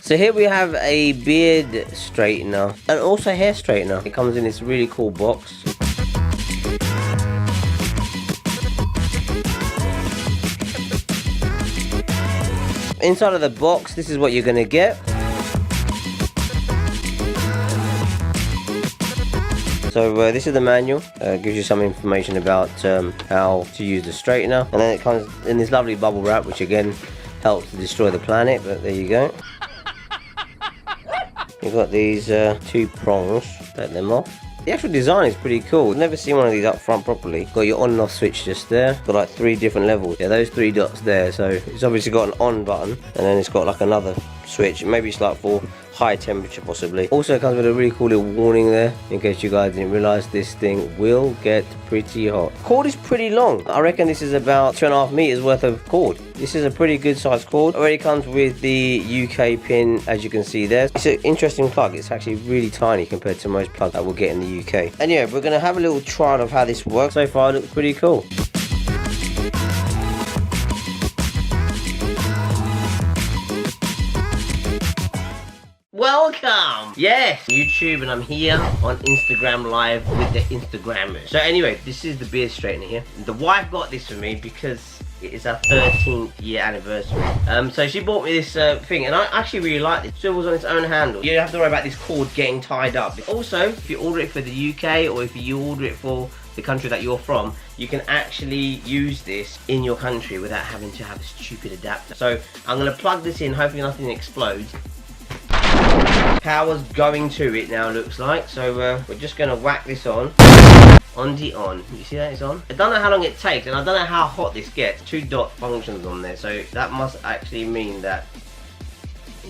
So here we have a beard straightener and also hair straightener. It comes in this really cool box. Inside of the box, this is what you're gonna get. So this is the manual. Gives you some information about how to use the straightener, and then it comes in this lovely bubble wrap, which again helps to destroy the planet. But there you go. You've got these 2 prongs. Take them off. The actual design is pretty cool. I've never seen one of these up front properly. Got your on and off switch just there. Got like 3 different levels. Yeah, those 3 dots there. So it's obviously got an on button, and then it's got like another switch. Maybe it's like for high temperature possibly. Also it comes with a really cool little warning there, in case you guys didn't realize this thing will get pretty hot. Cord is pretty long. I reckon this is about 2.5 meters worth of cord. This is a pretty good sized cord. Already comes with the UK pin, as you can see there. It's an interesting plug. It's actually really tiny compared to most plugs that we'll get in the UK. And yeah, we're gonna have a little trial of how this works. So far it looks pretty cool. Welcome! Yes, YouTube, and I'm here on Instagram Live with the Instagrammers. So anyway, this is the beard straightener here. The wife got this for me because it is our 13th year anniversary. So she bought me this thing, and I actually really like it. It swivels on its own handle. You don't have to worry about this cord getting tied up. Also, if you order it for the UK, or if you order it for the country that you're from, you can actually use this in your country without having to have a stupid adapter. So I'm gonna plug this in, hopefully nothing explodes. Power's going to it now, looks like. So we're just gonna whack this on. On. You see that it's on? I don't know how long it takes, and I don't know how hot this gets. 2 dot functions on there, so that must actually mean that.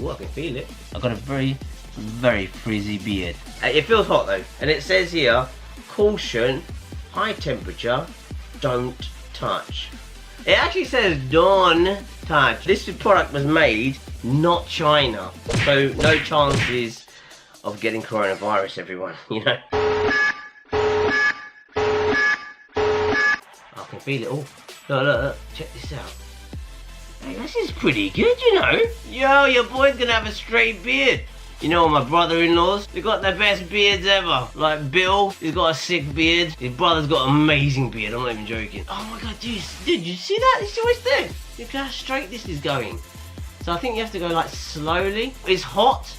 Ooh, I can feel it. I've got a very, very frizzy beard. It feels hot though, and it says here, caution, high temperature, don't touch. It actually says don't touch. This product was made not China, so no chances of getting coronavirus, everyone, you know. I can feel it all. Look, check this out. Hey, this is pretty good, you know. Yo, your boy's gonna have a straight beard. You know, my brother-in-laws, they got the best beards ever. Like Bill, he's got a sick beard. His brother's got an amazing beard, I'm not even joking. Oh my god, dude, you see that? You see what it's doing? Look how straight this is going. So I think you have to go like slowly. It's hot,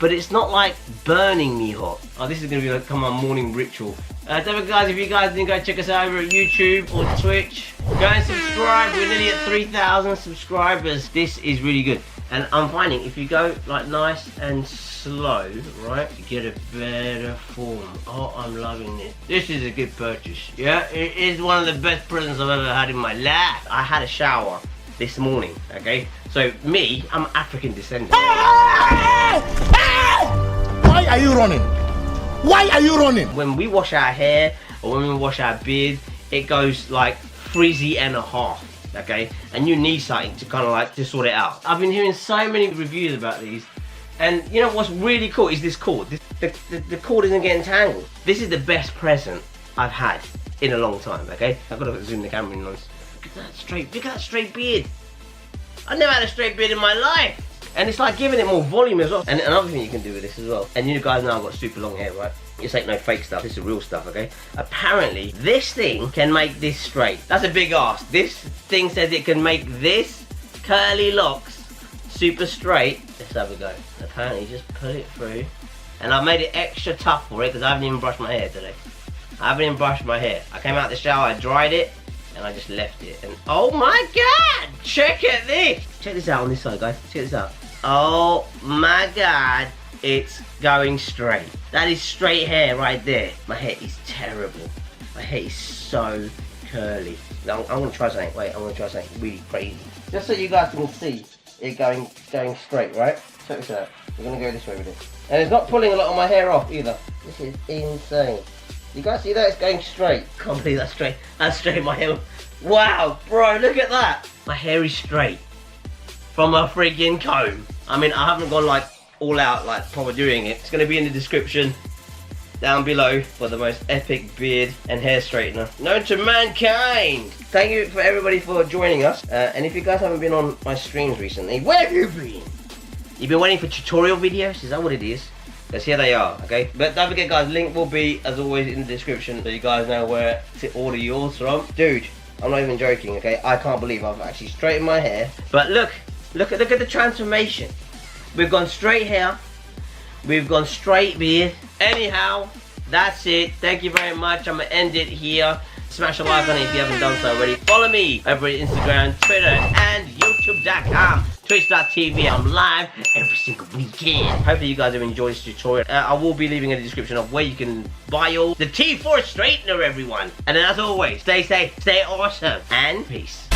but it's not like burning me hot. Oh, this is gonna be like come on morning ritual. Don't guys, if you guys didn't go check us out over at YouTube or Twitch, go and subscribe. We're nearly at 3,000 subscribers. This is really good. And I'm finding if you go like nice and slow, right, you get a better form. Oh, I'm loving this. This is a good purchase. Yeah, it is one of the best presents I've ever had in my life. I had a shower this morning, okay? So me, I'm African descendant. Why are you running? Why are you running? When we wash our hair or when we wash our beard, it goes like frizzy and a half, okay? And you need something to kind of like to sort it out. I've been hearing so many reviews about these, and you know what's really cool is this cord. The cord isn't getting tangled. This is the best present I've had in a long time, okay? I've got to zoom the camera in on this. Look at that straight beard. I've never had a straight beard in my life. And it's like giving it more volume as well. And another thing you can do with this as well, and you guys know I've got super long hair, right? This ain't no fake stuff, this is real stuff, okay? Apparently, this thing can make this straight. That's a big ask. This thing says it can make this curly locks super straight. Let's have a go. Apparently, just put it through. And I've made it extra tough for it because I haven't even brushed my hair today. I haven't even brushed my hair. I came out the shower, I dried it, and I just left it. And oh my god! Check at this! Check this out on this side, guys. Check this out. Oh my god, it's going straight. That is straight hair right there. My hair is terrible. My hair is so curly. Now, I'm gonna try something. Wait, I'm gonna try something really crazy. Just so you guys can see it going straight, right? Check this out. We're gonna go this way with it. And it's not pulling a lot of my hair off either. This is insane. You guys see that? It's going straight. Can't believe that's straight. That's straight my hair. Wow, bro, look at that. My hair is straight. From a freaking comb. I mean, I haven't gone like all out like proper doing it. It's going to be in the description down below for the most epic beard and hair straightener known to mankind. Thank you for everybody for joining us. And if you guys haven't been on my streams recently, where have you been? You've been waiting for tutorial videos? Is that what it is? Because here they are, okay? But don't forget, guys, link will be, as always, in the description so you guys know where to order yours from. Dude, I'm not even joking, okay? I can't believe I've actually straightened my hair. But look at the transformation. We've gone straight hair. We've gone straight beard. Anyhow, that's it. Thank you very much. I'm going to end it here. Smash a like on it if you haven't done so already. Follow me over at Instagram, Twitter, and YouTube.com. Twitch.tv. I'm live every single weekend. Hopefully you guys have enjoyed this tutorial. I will be leaving in the description of where you can buy all the T4 straightener, everyone. And then as always, stay safe, stay awesome, and peace.